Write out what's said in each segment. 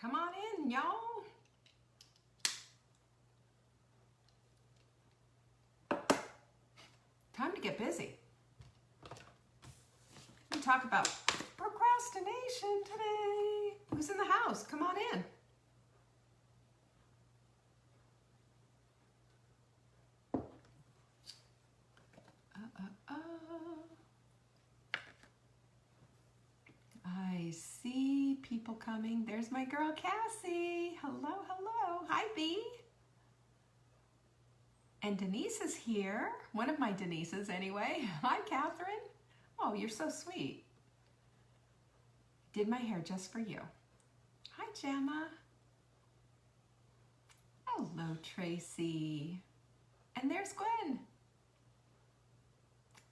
Come on in, y'all. Time to get busy. We talk about procrastination today. Who's in the house? Come on in. I see people coming. There's my girl Cassie. Hello, hello. Hi, B. And Denise is here. One of my Denises, anyway. Hi, Catherine. Oh, you're so sweet. Did my hair just for you. Hi, Gemma. Hello, Tracy. And there's Gwen.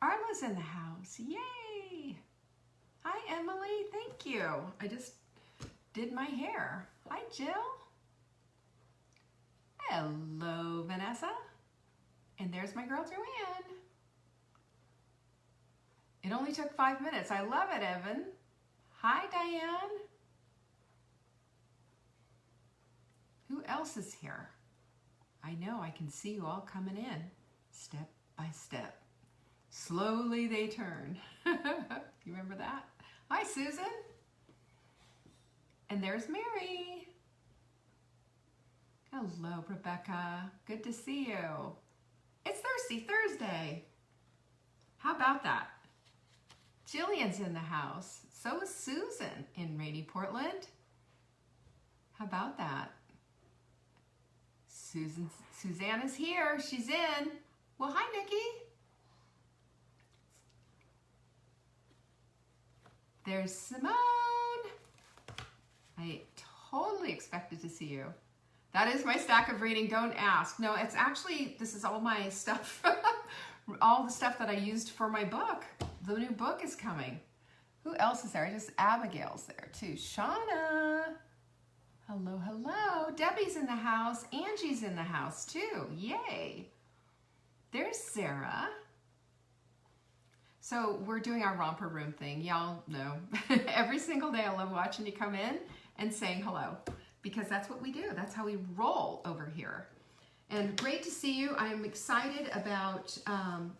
Arla's in the house. Yay! Hi, Emily. Thank you. I just did my hair. Hi, Jill. Hello, Vanessa. And there's my girl, Joanne. It only took 5 minutes. I love it, Evan. Hi, Diane. Who else is here? I know, I can see you all coming in, step by step. Slowly they turn. You remember that? Hi, Susan. And there's Mary. Hello, Rebecca. Good to see you. It's Thirsty Thursday. How about that? Jillian's in the house. So is Susan in rainy Portland. How about that? Susanna's here. She's in. Well, hi, Nikki. There's Simone. I totally expected to see you. That is my stack of reading. Don't ask. No, it's actually, this is all my stuff. All the stuff that I used for my book. The new book is coming. Who else is there? Just Abigail's there too. Shauna. Hello, hello. Debbie's in the house. Angie's in the house too. Yay. There's Sarah. So we're doing our romper room thing. Y'all know every single day I love watching you come in and saying hello, because that's what we do. That's how we roll over here. And great to see you. I'm excited about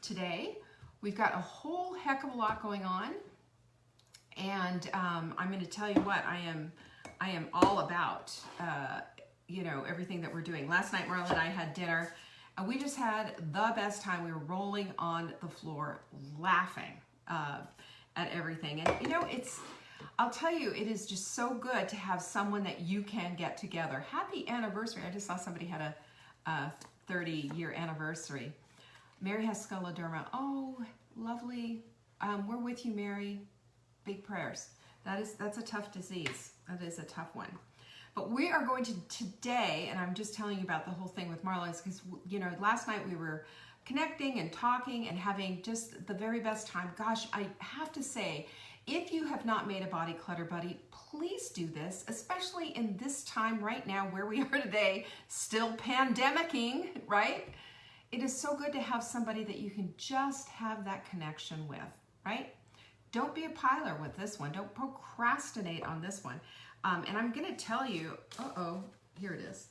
today. We've got a whole heck of a lot going on. And I'm going to tell you what, I am all about, you know, everything that we're doing. Last night, Marla and I had dinner. And we just had the best time. We were rolling on the floor, laughing at everything. And you know, I'll tell you, it is just so good to have someone that you can get together. Happy anniversary. I just saw somebody had a 30-year anniversary. Mary has scleroderma. Oh, lovely. We're with you, Mary. Big prayers. That's a tough disease. That is a tough one. But we are going to today, and I'm just telling you about the whole thing with Marla, is because, you know, last night we were connecting and talking and having just the very best time. Gosh, I have to say, if you have not made a body clutter buddy, please do this, especially in this time right now where we are today, still pandemicking, right? It is so good to have somebody that you can just have that connection with, right? Don't be a piler with this one. Don't procrastinate on this one. And I'm going to tell you, here it is.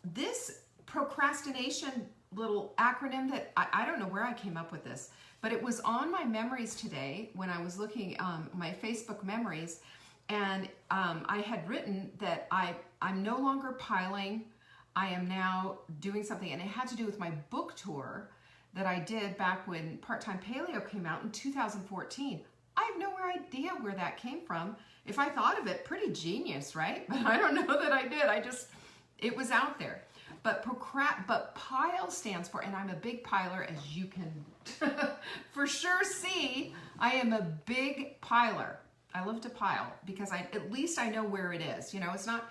This procrastination little acronym that I don't know where I came up with this, but it was on my memories today when I was looking my Facebook memories, and I had written that I'm no longer piling. I am now doing something, and it had to do with my book tour that I did back when Part-Time Paleo came out in 2014. I have no idea where that came from. If I thought of it, pretty genius, right? But I don't know that I did. It was out there. But pile stands for, and I'm a big piler, as you can for sure see. I am a big piler. I love to pile because at least I know where it is. You know, it's not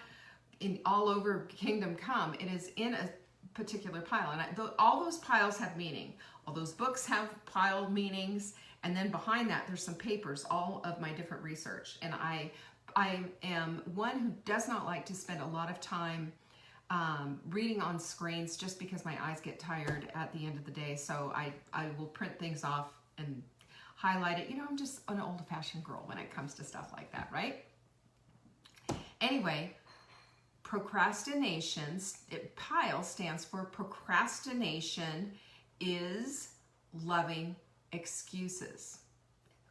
in all over Kingdom Come. It is in a particular pile, and all those piles have meaning. All those books have pile meanings. And then behind that, there's some papers, all of my different research. And I am one who does not like to spend a lot of time reading on screens just because my eyes get tired at the end of the day. So I will print things off and highlight it. You know, I'm just an old-fashioned girl when it comes to stuff like that, right? Anyway, pile stands for Procrastination Is Loving Excuses.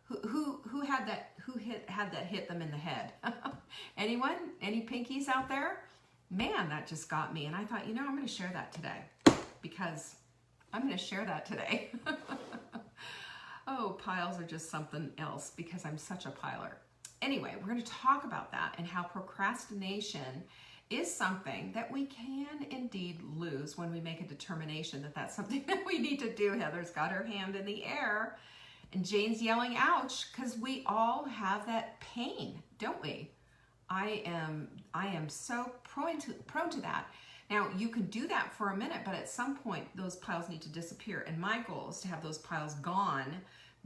Who had that hit them in the head? Anyone? Any pinkies out there? Man, that just got me. And I thought, I'm going to share that today because I'm going to share that today. Oh, piles are just something else because I'm such a piler. Anyway, we're going to talk about that and how procrastination is something that we can indeed lose when we make a determination that that's something that we need to do. Heather's got her hand in the air and Jane's yelling, ouch, because we all have that pain, don't we? I am so prone to that. Now, you can do that for a minute, but at some point, those piles need to disappear. And my goal is to have those piles gone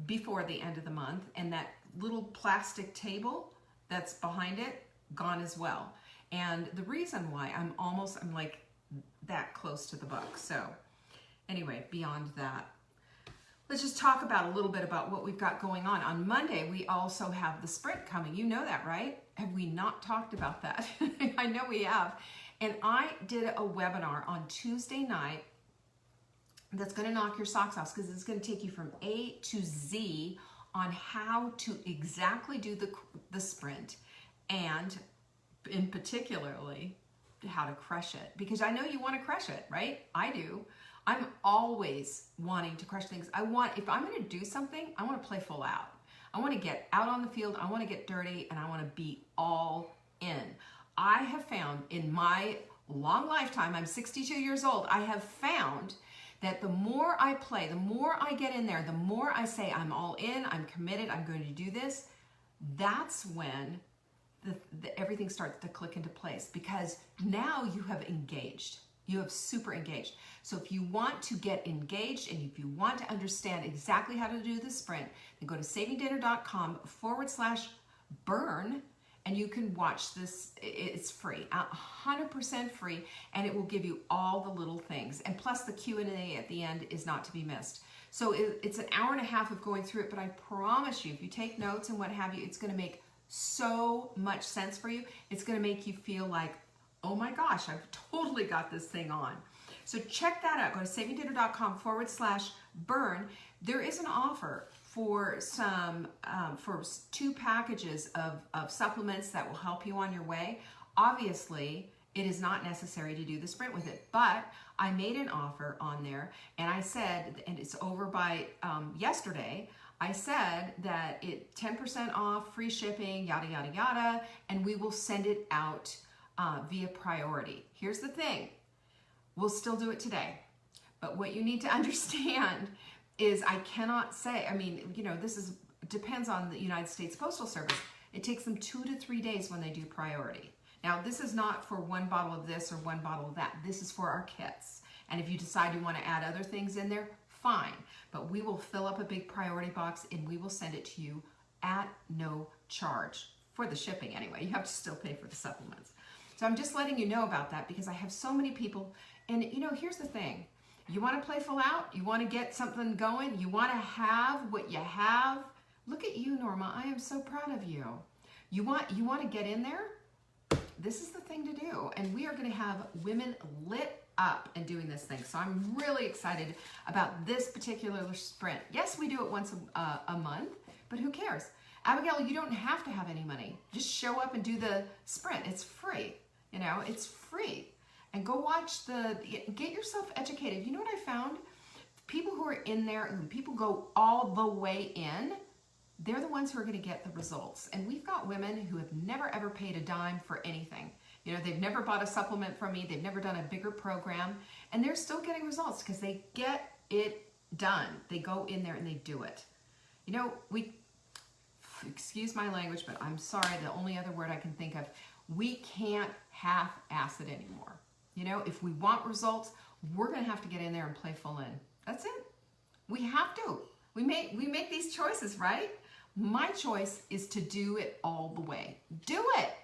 before the end of the month, and that little plastic table that's behind it, gone as well. And the reason why I'm like that close to the buck. So anyway, beyond that, let's just talk about a little bit about what we've got going on. On Monday, we also have the sprint coming. You know that, right? Have we not talked about that? I know we have. And I did a webinar on Tuesday night that's going to knock your socks off because it's going to take you from A to Z on how to exactly do the sprint, and in particularly how to crush it, because I know you want to crush it, right? I do. I'm always wanting to crush things. If I'm going to do something, I want to play full out. I want to get out on the field, I want to get dirty, and I want to be all in. I have found in my long lifetime, I'm 62 years old, I have found that the more I play, the more I get in there, the more I say I'm all in, I'm committed, I'm going to do this, that's when everything starts to click into place, because now you have engaged. You have super engaged. So if you want to get engaged and if you want to understand exactly how to do the sprint, then go to savingdinner.com/burn and you can watch this. It's free, 100% free, and it will give you all the little things. And plus the Q&A at the end is not to be missed. So it's an hour and a half of going through it, but I promise you, if you take notes and what have you, it's going to make so much sense for you. It's going to make you feel like, oh my gosh, I've totally got this thing on. So check that out. Go to savingdinner.com/burn. There is an offer for for 2 packages of supplements that will help you on your way. Obviously, it is not necessary to do the sprint with it, but I made an offer on there, and I said, and it's over by yesterday, I said that 10% off, free shipping, yada, yada, yada, and we will send it out via priority. Here's the thing. We'll still do it today. But what you need to understand is I cannot say, this depends on the United States Postal Service. It takes them 2 to 3 days when they do priority. Now, this is not for 1 bottle of this or 1 bottle of that. This is for our kits. And if you decide you want to add other things in there, fine. But we will fill up a big priority box and we will send it to you at no charge. For the shipping anyway. You have to still pay for the supplements. So I'm just letting you know about that because I have so many people. And here's the thing. You want to play full out? You want to get something going? You want to have what you have? Look at you, Norma. I am so proud of you. You want to get in there? This is the thing to do. And we are going to have women lit up and doing this thing. So I'm really excited about this particular sprint. Yes, we do it once a month, but who cares? Abigail, you don't have to have any money. Just show up and do the sprint. It's free. It's free. And go watch get yourself educated. You know what I found? People who are in there, and people go all the way in, they're the ones who are going to get the results. And we've got women who have never ever paid a dime for anything. They've never bought a supplement from me. They've never done a bigger program. And they're still getting results because they get it done. They go in there and they do it. Excuse my language, but I'm sorry, the only other word I can think of, we can't half-ass it anymore. If we want results, we're going to have to get in there and play full in. That's it. We have to. We make these choices, right? My choice is to do it all the way. Do it.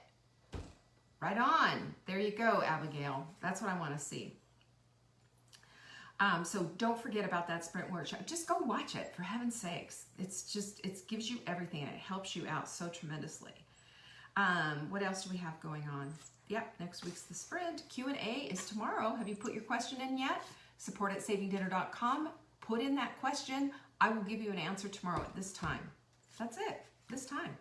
Right on. There you go, Abigail. That's what I want to see. So don't forget about that sprint workshop. Just go watch it, for heaven's sakes. It gives you everything and it helps you out so tremendously. What else do we have going on? Yep, next week's the sprint. Q&A is tomorrow. Have you put your question in yet? support@savinggdinner.com. Put in that question. I will give you an answer tomorrow at this time. That's it, this time.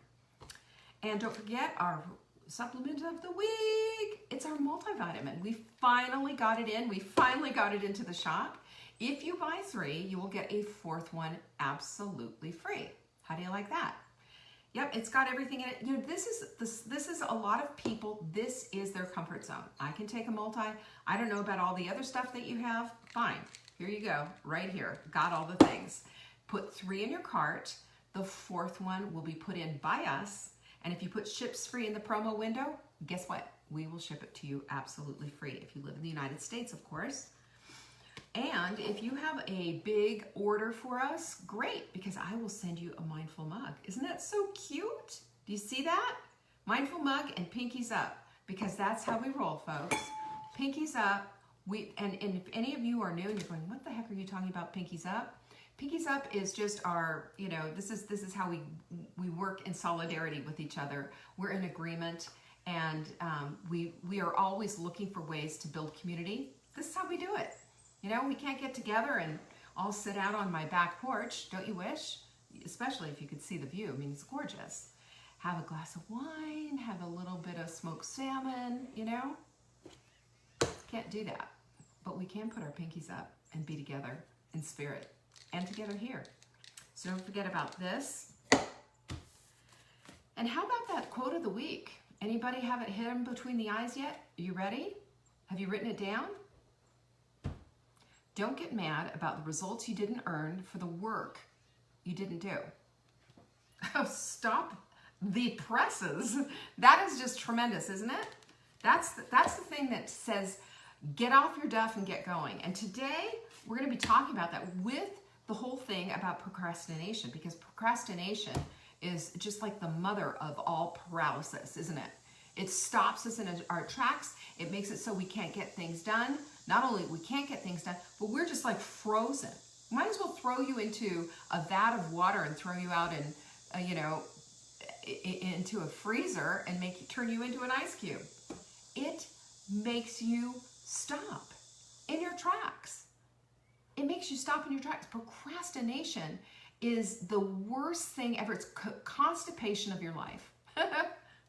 And don't forget our supplement of the week. It's our multivitamin. We finally got it in. We finally got it into the shop. If you buy 3, you will get a 4th one absolutely free. How do you like that? Yep, it's got everything in it. You know, this is a lot of people, this is their comfort zone. I can take a multi. I don't know about all the other stuff that you have. Fine. Here you go, right here. Got all the things. Put 3 in your cart. The 4th one will be put in by us. And if you put ships free in the promo window, guess what? We will ship it to you absolutely free. If you live in the United States, of course. And if you have a big order for us, great, because I will send you a mindful mug. Isn't that so cute? Do you see that? Mindful mug and pinkies up, because that's how we roll, folks. Pinkies up. And if any of you are new and you're going, what the heck are you talking about, pinkies up? Pinkies up is just our, you know, this is how we work in solidarity with each other. We're in agreement, and we are always looking for ways to build community. This is how we do it. You know, we can't get together and all sit out on my back porch. Don't you wish? Especially if you could see the view. I mean, it's gorgeous. Have a glass of wine, have a little bit of smoked salmon, you know? Can't do that. But we can put our pinkies up and be together in spirit and together here. So don't forget about this. And how about that quote of the week? Anybody have it hidden between the eyes yet? Are you ready? Have you written it down? Don't get mad about the results you didn't earn for the work you didn't do. Oh, stop the presses. That is just tremendous, isn't it? That's the thing that says, get off your duff and get going. And today, we're going to be talking about that with the whole thing about procrastination, because procrastination is just like the mother of all paralysis, isn't it? It stops us in our tracks. It makes it so we can't get things done. Not only we can't get things done, but we're just like frozen. Might as well throw you into a vat of water and throw you out in, you know, into a freezer and turn you into an ice cube. It makes you stop in your tracks. It makes you stop in your tracks. Procrastination is the worst thing ever. It's constipation of your life.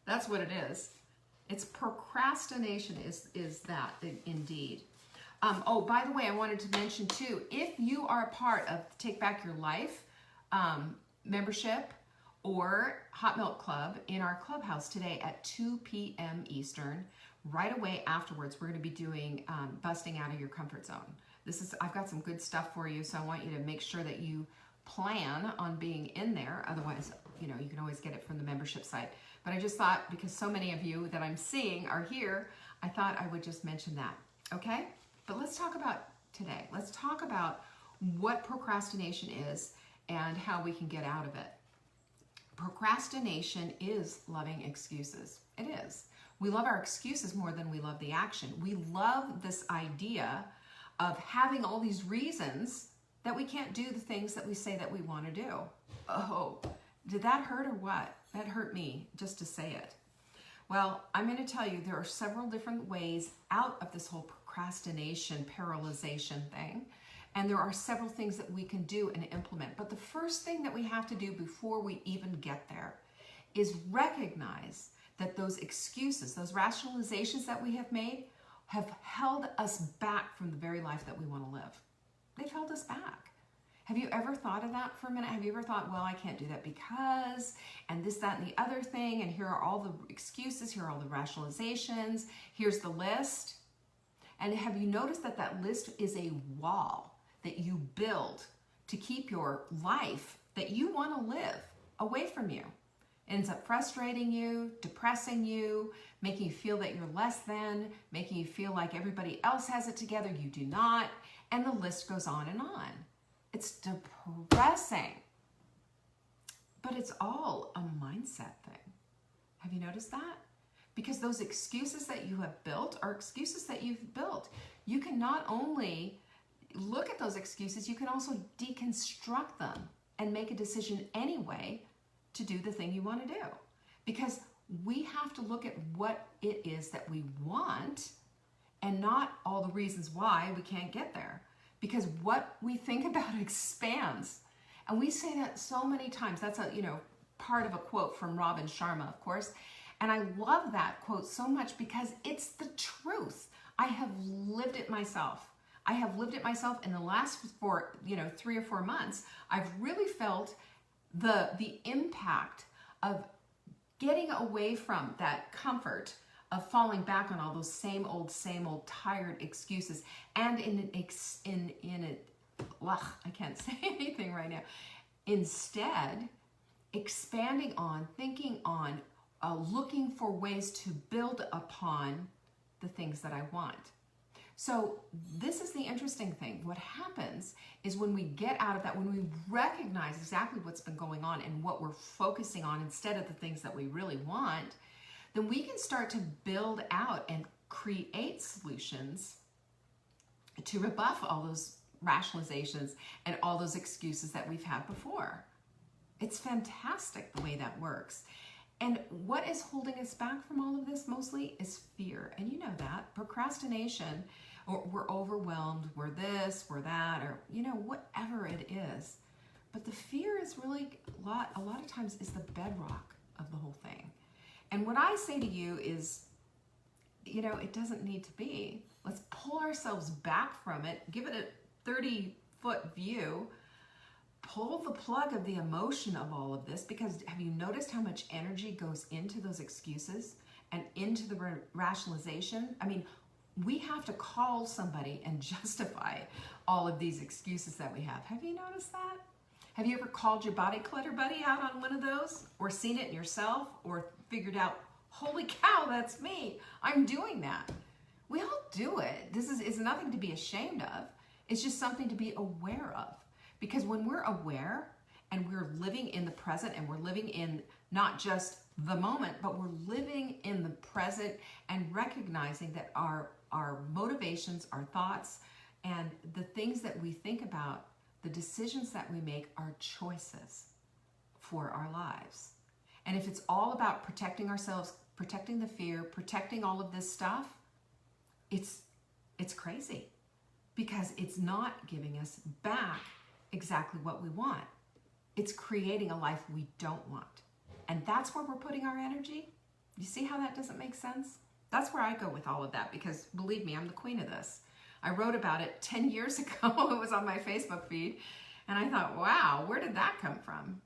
That's what it is. It's procrastination is that indeed. Oh, by the way, I wanted to mention too, if you are a part of Take Back Your Life membership or Hot Milk Club in our clubhouse today at 2 p.m. Eastern, right away afterwards, we're going to be doing busting out of your comfort zone. I've got some good stuff for you, so I want you to make sure that you plan on being in there. Otherwise, you know, you can always get it from the membership site. But I just thought, because so many of you that I'm seeing are here, I thought I would just mention that, okay? But let's talk about today. Let's talk about what procrastination is and how we can get out of it. Procrastination is loving excuses. It is. We love our excuses more than we love the action. We love this idea of having all these reasons that we can't do the things that we say that we want to do. Oh, did that hurt or what? That hurt me just to say it. Well, I'm going to tell you there are several different ways out of this whole procrastination, paralyzation thing. And there are several things that we can do and implement. But the first thing that we have to do before we even get there is recognize that those excuses, those rationalizations that we have made have held us back from the very life that we want to live. They've held us back. Have you ever thought of that for a minute? Have you ever thought, well, I can't do that because, and this, that, and the other thing, and here are all the excuses, here are all the rationalizations, here's the list. And have you noticed that that list is a wall that you build to keep your life that you want to live away from you? It ends up frustrating you, depressing you, making you feel that you're less than, making you feel like everybody else has it together, you do not, and the list goes on and on. It's depressing, but it's all a mindset thing. Have you noticed that? Because those excuses that you have built are excuses that you've built. You can not only look at those excuses, you can also deconstruct them and make a decision anyway to do the thing you want to do. Because we have to look at what it is that we want and not all the reasons why we can't get there. Because what we think about expands. And we say that so many times. That's a, part of a quote from Robin Sharma, of course. And I love that quote so much because it's the truth. I have lived it myself. I have lived it myself in the last 3 or 4 months. I've really felt the impact of getting away from that comfort of falling back on all those same old tired excuses, and I can't say anything right now. Instead, expanding on, thinking on, looking for ways to build upon the things that I want. So this is the interesting thing. What happens is when we get out of that, when we recognize exactly what's been going on and what we're focusing on instead of the things that we really want, then we can start to build out and create solutions to rebuff all those rationalizations and all those excuses that we've had before. It's fantastic the way that works. And what is holding us back from all of this mostly is fear. And you know that. Procrastination, or we're overwhelmed, we're this, we're that, or whatever it is. But the fear is really a lot of times is the bedrock of the whole thing. And what I say to you is, it doesn't need to be. Let's pull ourselves back from it, give it a 30-foot view, pull the plug of the emotion of all of this, because have you noticed how much energy goes into those excuses and into the rationalization? I mean, we have to call somebody and justify all of these excuses that we have. Have you noticed that? Have you ever called your body clutter buddy out on one of those, or seen it in yourself, or figured out, holy cow, that's me, I'm doing that? We all do it. This is nothing to be ashamed of. It's just something to be aware of. Because when we're aware and we're living in the present, and we're living in not just the moment, but we're living in the present and recognizing that our motivations, our thoughts, and the things that we think about, the decisions that we make are choices for our lives. And if it's all about protecting ourselves, protecting the fear, protecting all of this stuff, it's crazy, because it's not giving us back exactly what we want. It's creating a life we don't want. And that's where we're putting our energy. You see how that doesn't make sense? That's where I go with all of that, because believe me, I'm the queen of this. I wrote about it 10 years ago. It was on my Facebook feed. And I thought, wow, where did that come from?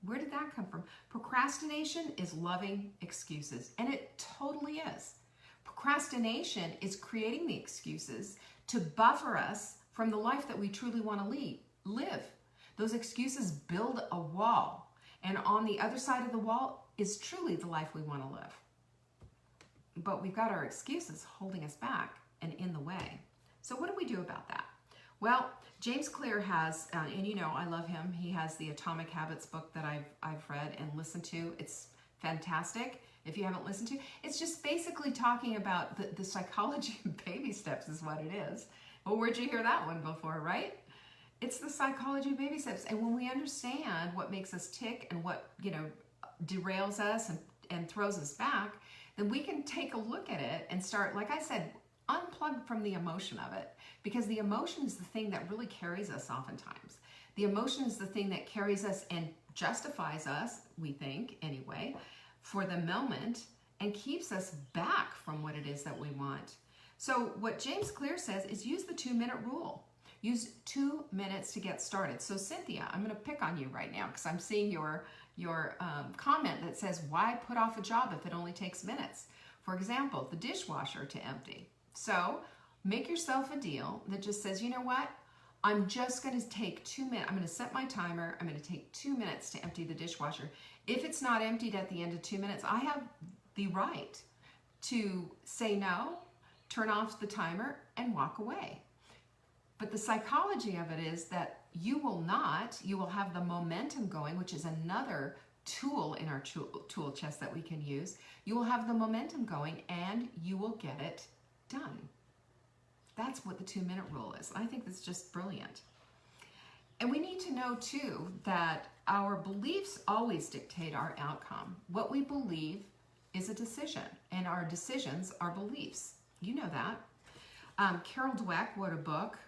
Where did that come from? Procrastination is loving excuses. And it totally is. Procrastination is creating the excuses to buffer us from the life that we truly want to live. Those excuses build a wall. And on the other side of the wall is truly the life we want to live. But we've got our excuses holding us back and in the way. So what do we do about that? Well, James Clear has, and I love him. He has the Atomic Habits book that I've read and listened to. It's fantastic. If you haven't listened to, it's just basically talking about the psychology of baby steps is what it is. Well, where'd you hear that one before, right? It's the psychology of baby steps. And when we understand what makes us tick and what, derails us and throws us back, then we can take a look at it and start, like I said, unplug from the emotion of it, because the emotion is the thing that really carries us oftentimes. The emotion is the thing that carries us and justifies us, we think anyway, for the moment, and keeps us back from what it is that we want. So what James Clear says is use the 2-minute rule. Use 2 minutes to get started. So Cynthia, I'm going to pick on you right now because I'm seeing your comment that says, why put off a job if it only takes minutes? For example, the dishwasher to empty. So make yourself a deal that just says, you know what? I'm just going to take 2 minutes. I'm going to set my timer. I'm going to take 2 minutes to empty the dishwasher. If it's not emptied at the end of 2 minutes, I have the right to say no, turn off the timer, and walk away. But the psychology of it is that you will have the momentum going, which is another tool in our tool chest that we can use. You will have the momentum going and you will get it done. That's what the 2-minute rule is. I think that's just brilliant. And we need to know too that Our beliefs always dictate our outcome. What we believe is a decision, and our decisions are beliefs. You know that. Carol Dweck wrote a book.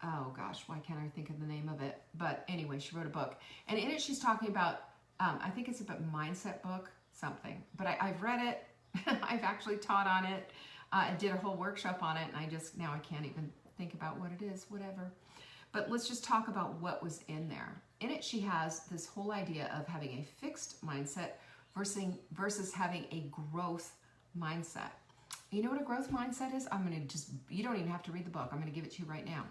Oh gosh, why can't I think of the name of it? But anyway, she wrote a book. And in it, she's talking about, I think it's a mindset book, something. But I've read it. I've actually taught on it. I did a whole workshop on it. And now I can't even think about what it is, whatever. But let's just talk about what was in there. In it, she has this whole idea of having a fixed mindset versus having a growth mindset. You know what a growth mindset is? You don't even have to read the book. I'm going to give it to you right now.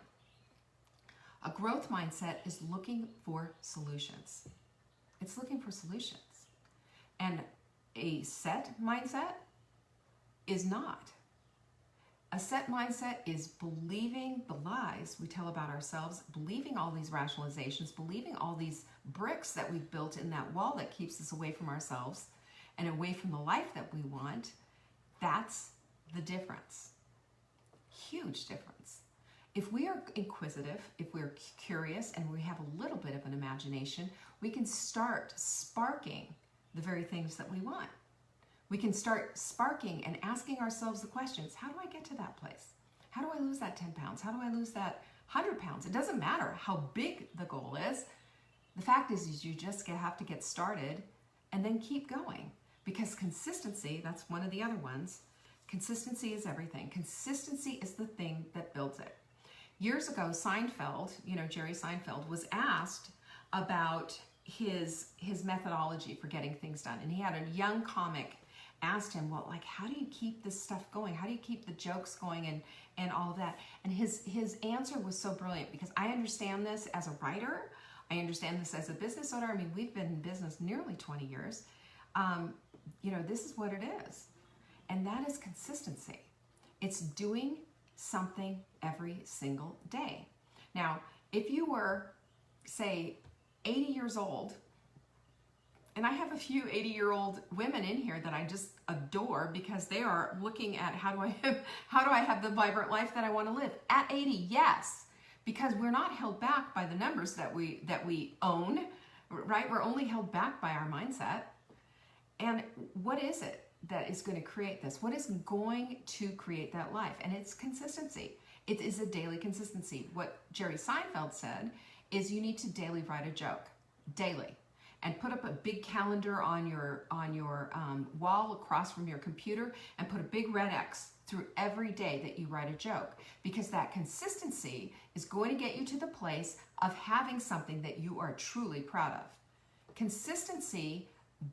A growth mindset is looking for solutions. It's looking for solutions. And a set mindset is not. A set mindset is believing the lies we tell about ourselves, believing all these rationalizations, believing all these bricks that we've built in that wall that keeps us away from ourselves and away from the life that we want. That's the difference. Huge difference. If we are inquisitive, if we're curious, and we have a little bit of an imagination, we can start sparking the very things that we want. We can start sparking and asking ourselves the questions, how do I get to that place? How do I lose that 10 pounds? How do I lose that 100 pounds? It doesn't matter how big the goal is. The fact is you just have to get started and then keep going. Because consistency, that's one of the other ones, consistency is everything. Consistency is the thing that builds it. Years ago, Seinfeld, Jerry Seinfeld, was asked about his methodology for getting things done. And he had a young comic asked him, well, how do you keep this stuff going? How do you keep the jokes going and all of that? And his answer was so brilliant, because I understand this as a writer. I understand this as a business owner. I mean, we've been in business nearly 20 years. This is what it is. And that is consistency. It's doing something every single day. Now, if you were, say, 80 years old, and I have a few 80-year-old women in here that I just adore, because they are looking at how do I have the vibrant life that I want to live at 80? Yes, because we're not held back by the numbers that we own, right? We're only held back by our mindset. And what is it that is going to create this? What is going to create that life? And it's consistency. It is a daily consistency. What Jerry Seinfeld said is you need to daily write a joke, daily, and put up a big calendar on your wall across from your computer, and put a big red X through every day that you write a joke, because that consistency is going to get you to the place of having something that you are truly proud of. Consistency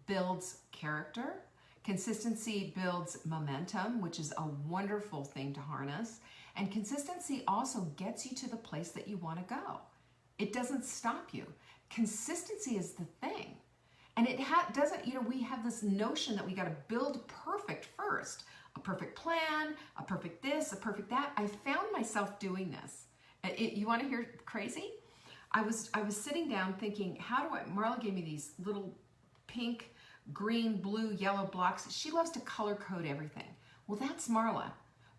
builds character. Consistency builds momentum, which is a wonderful thing to harness. And consistency also gets you to the place that you want to go. It doesn't stop you. Consistency is the thing. And it doesn't, we have this notion that we got to build perfect first. A perfect plan, a perfect this, a perfect that. I found myself doing this. You want to hear crazy? I was sitting down thinking, Marla gave me these little pink, green, blue, yellow blocks. She loves to color code everything. Well, that's Marla.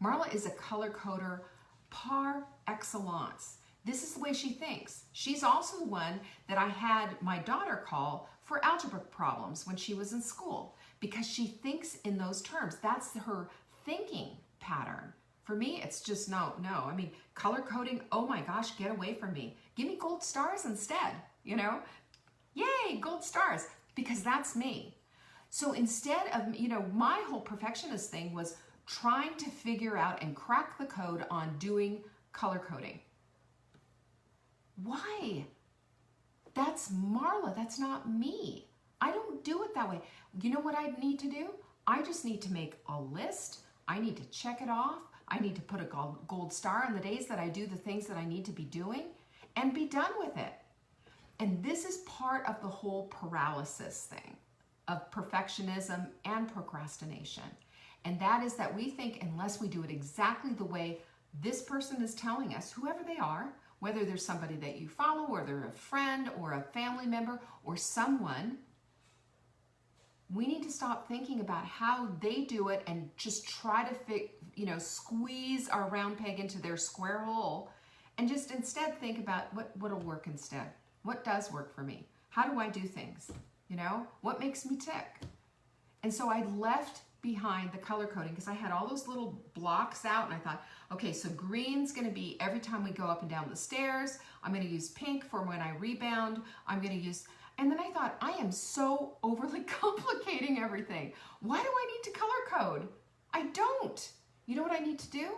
Marla is a color coder par excellence. This is the way she thinks. She's also the one that I had my daughter call for algebra problems when she was in school, because she thinks in those terms. That's her thinking pattern. For me, it's just no. I mean, color coding, oh my gosh, get away from me. Give me gold stars instead, Yay, gold stars, because that's me. So instead of, my whole perfectionist thing was trying to figure out and crack the code on doing color coding. Why? That's Marla. That's not me. I don't do it that way. You know what I need to do? I just need to make a list. I need to check it off. I need to put a gold star on the days that I do the things that I need to be doing, and be done with it. And this is part of the whole paralysis thing of perfectionism and procrastination. And that is that we think unless we do it exactly the way this person is telling us, whoever they are, whether there's somebody that you follow, or they're a friend or a family member or someone, we need to stop thinking about how they do it and just try to squeeze our round peg into their square hole, and just instead think about what'll work instead. What does work for me? How do I do things? You know, what makes me tick? And so I left behind the color coding because I had all those little blocks out, and I thought, okay, so green's going to be every time we go up and down the stairs. I'm going to use pink for when I rebound. I'm going to use, and then I thought, I am so overly complicating everything. Why do I need to color code? I don't. You know what I need to do?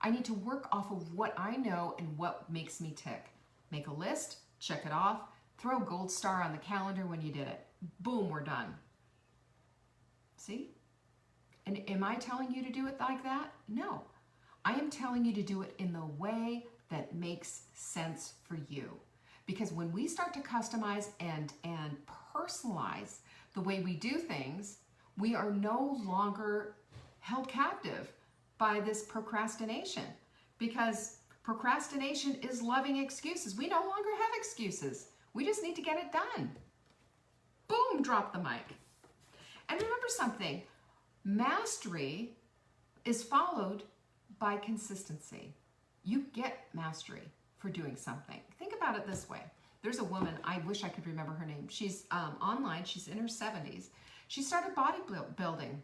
I need to work off of what I know and what makes me tick. Make a list, check it off, throw a gold star on the calendar when you did it. Boom, we're done. See? And am I telling you to do it like that? No. I am telling you to do it in the way that makes sense for you. Because when we start to customize and personalize the way we do things, we are no longer held captive by this procrastination. Because procrastination is loving excuses. We no longer have excuses. We just need to get it done. Boom, drop the mic. And remember something, mastery is followed by consistency. You get mastery for doing something. Think about it this way. There's a woman, I wish I could remember her name. She's online, she's in her 70s. She started bodybuilding.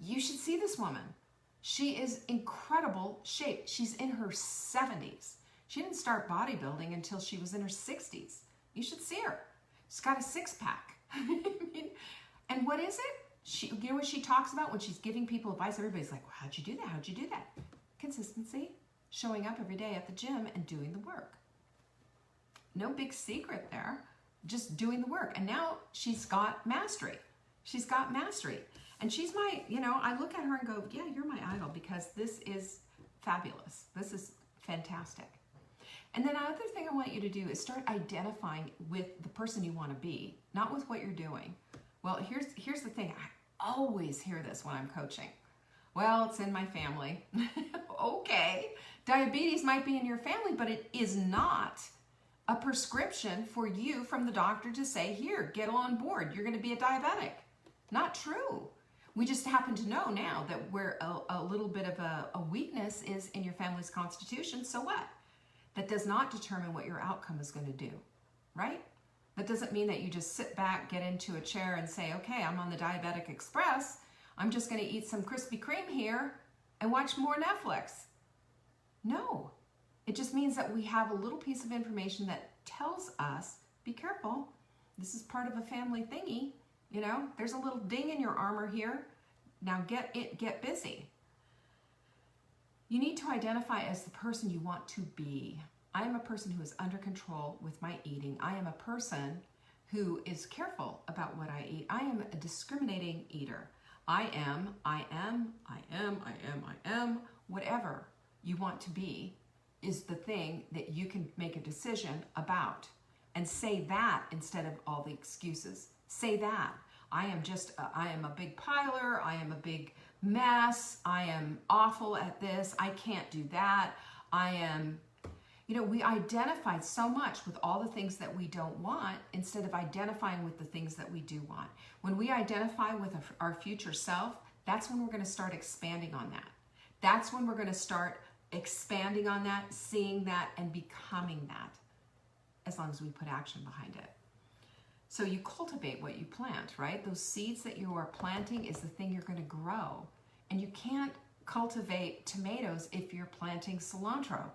You should see this woman. She is incredible shape. She's in her 70s. She didn't start bodybuilding until she was in her 60s. You should see her. She's got a six-pack. And what is it? You know what she talks about when she's giving people advice? Everybody's like, well, how'd you do that? How'd you do that? Consistency, showing up every day at the gym and doing the work. No big secret there, just doing the work. And now she's got mastery. She's got mastery. And she's my, you know, I look at her and go, yeah, you're my idol because this is fabulous. This is fantastic. And then another thing I want you to do is start identifying with the person you want to be, not with what you're doing. Well, here's the thing. I always hear this when I'm coaching. Well, it's in my family. Okay. Diabetes might be in your family, but it is not a prescription for you from the doctor to say, here, get on board. You're going to be a diabetic. Not true. We just happen to know now that where a little bit of a weakness is in your family's constitution, so what? That does not determine what your outcome is going to do, right? That doesn't mean that you just sit back, get into a chair and say, okay, I'm on the Diabetic Express. I'm just going to eat some Krispy Kreme here and watch more Netflix. No, it just means that we have a little piece of information that tells us, be careful, this is part of a family thingy. You know, there's a little ding in your armor here. Now get busy. You need to identify as the person you want to be. I am a person who is under control with my eating. I am a person who is careful about what I eat. I am a discriminating eater. I am, whatever you want to be is the thing that you can make a decision about. And say that instead of all the excuses. Say that. I am a big piler. I am a big mess. I am awful at this. I can't do that. I am, you know, we identify so much with all the things that we don't want instead of identifying with the things that we do want. When we identify with our future self, that's when we're going to start expanding on that. That's when we're going to start expanding on that, seeing that, and becoming that, as long as we put action behind it. So you cultivate what you plant, right? Those seeds that you are planting is the thing you're going to grow. And you can't cultivate tomatoes if you're planting cilantro.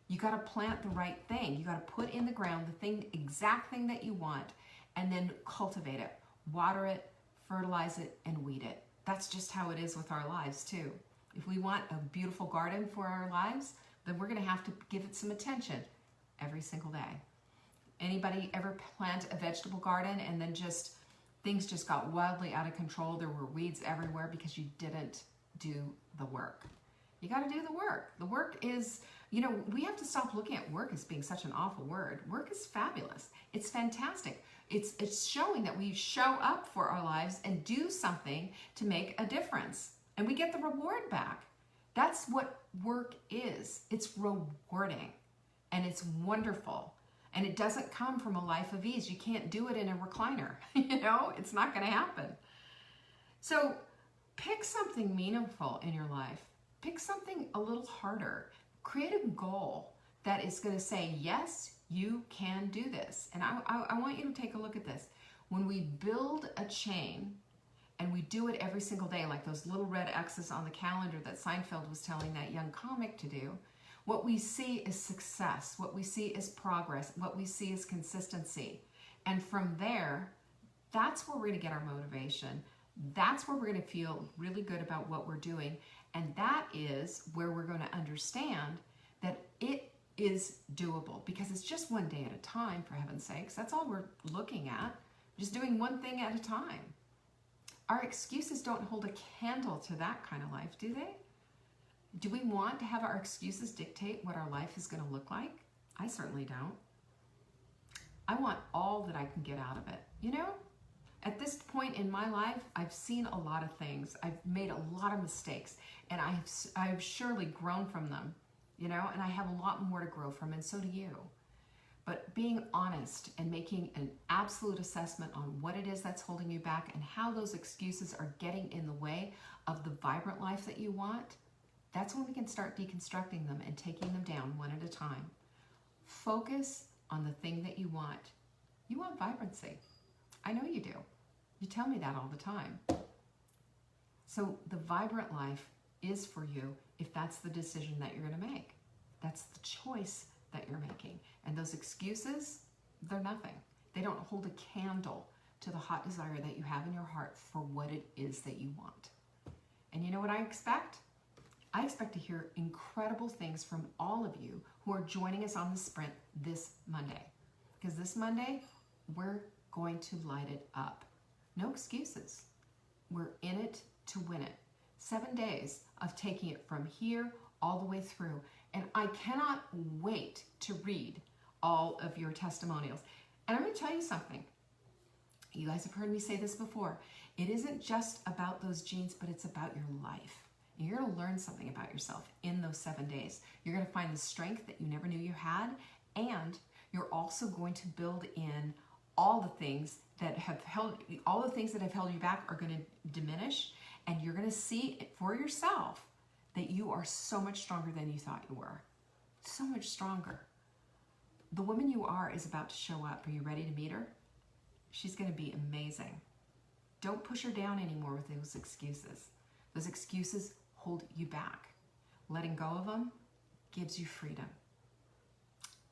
You got to plant the right thing. You got to put in the ground the exact thing that you want, and then cultivate it, water it, fertilize it, and weed it. That's just how it is with our lives too. If we want a beautiful garden for our lives, then we're going to have to give it some attention every single day. Anybody ever plant a vegetable garden and then things just got wildly out of control? There were weeds everywhere because you didn't do the work. You got to do the work. The work is, you know, we have to stop looking at work as being such an awful word. Work is fabulous. It's fantastic. It's showing that we show up for our lives and do something to make a difference. And we get the reward back. That's what work is. It's rewarding and it's wonderful. And it doesn't come from a life of ease. You can't do it in a recliner. You know, it's not going to happen. So pick something meaningful in your life. Pick something a little harder. Create a goal that is going to say, yes, You can do this. And I want you to take a look at this. When we build a chain and we do it every single day, like those little red X's on the calendar that Seinfeld was telling that young comic to do, what we see is success. What we see is progress. What we see is consistency. And from there, that's where we're going to get our motivation. That's where we're going to feel really good about what we're doing. And that is where we're going to understand that it is doable, because it's just one day at a time, for heaven's sakes. That's all we're looking at, just doing one thing at a time. Our excuses don't hold a candle to that kind of life, do they? Do we want to have our excuses dictate what our life is going to look like? I certainly don't. I want all that I can get out of it. You know, at this point in my life, I've seen a lot of things. I've made a lot of mistakes, and I've surely grown from them, you know, and I have a lot more to grow from, and so do you. But being honest and making an absolute assessment on what it is that's holding you back and how those excuses are getting in the way of the vibrant life that you want, that's when we can start deconstructing them and taking them down one at a time. Focus on the thing that you want. You want vibrancy. I know you do. You tell me that all the time. So the vibrant life is for you if that's the decision that you're going to make. That's the choice that you're making. And those excuses, they're nothing. They don't hold a candle to the hot desire that you have in your heart for what it is that you want. And you know what I expect? I expect to hear incredible things from all of you who are joining us on the sprint this Monday. Because this Monday, we're going to light it up. No excuses. We're in it to win it. 7 days of taking it from here all the way through. And I cannot wait to read all of your testimonials. And I'm going to tell you something. You guys have heard me say this before. It isn't just about those genes, but it's about your life. And you're going to learn something about yourself in those 7 days. You're going to find the strength that you never knew you had, and you're also going to build in all the things that have held you back are going to diminish, and you're going to see it for yourself that you are so much stronger than you thought you were. So much stronger. The woman you are is about to show up. Are you ready to meet her? She's going to be amazing. Don't push her down anymore with those excuses. Those excuses hold you back. Letting go of them gives you freedom.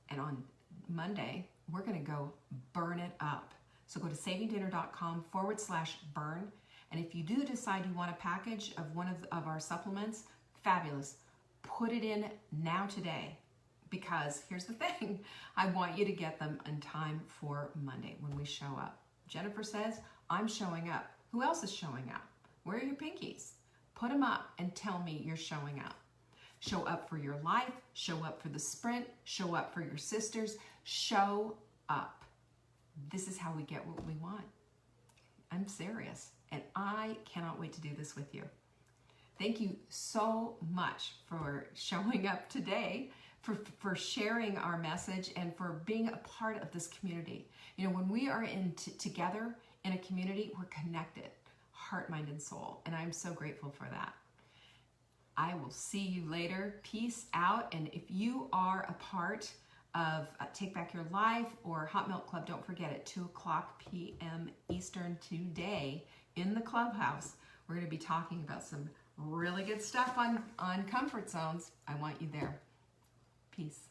And on Monday, we're going to go burn it up. So go to savingdinner.com/burn. And if you do decide you want a package of one of our supplements, fabulous. Put it in now today, because here's the thing. I want you to get them in time for Monday when we show up. Jennifer says, I'm showing up. Who else is showing up? Where are your pinkies? Put them up and tell me you're showing up. Show up for your life. Show up for the sprint. Show up for your sisters. Show up. This is how we get what we want. I'm serious, and I cannot wait to do this with you. Thank you so much for showing up today, for sharing our message, and for being a part of this community. You know, when we are together in a community, we're connected, heart, mind, and soul, and I'm so grateful for that. I will see you later. Peace out. And if you are a part of Take Back Your Life or Hot Milk Club, don't forget at 2:00 p.m. Eastern today in the clubhouse, we're going to be talking about some really good stuff on comfort zones. I want you there. Peace.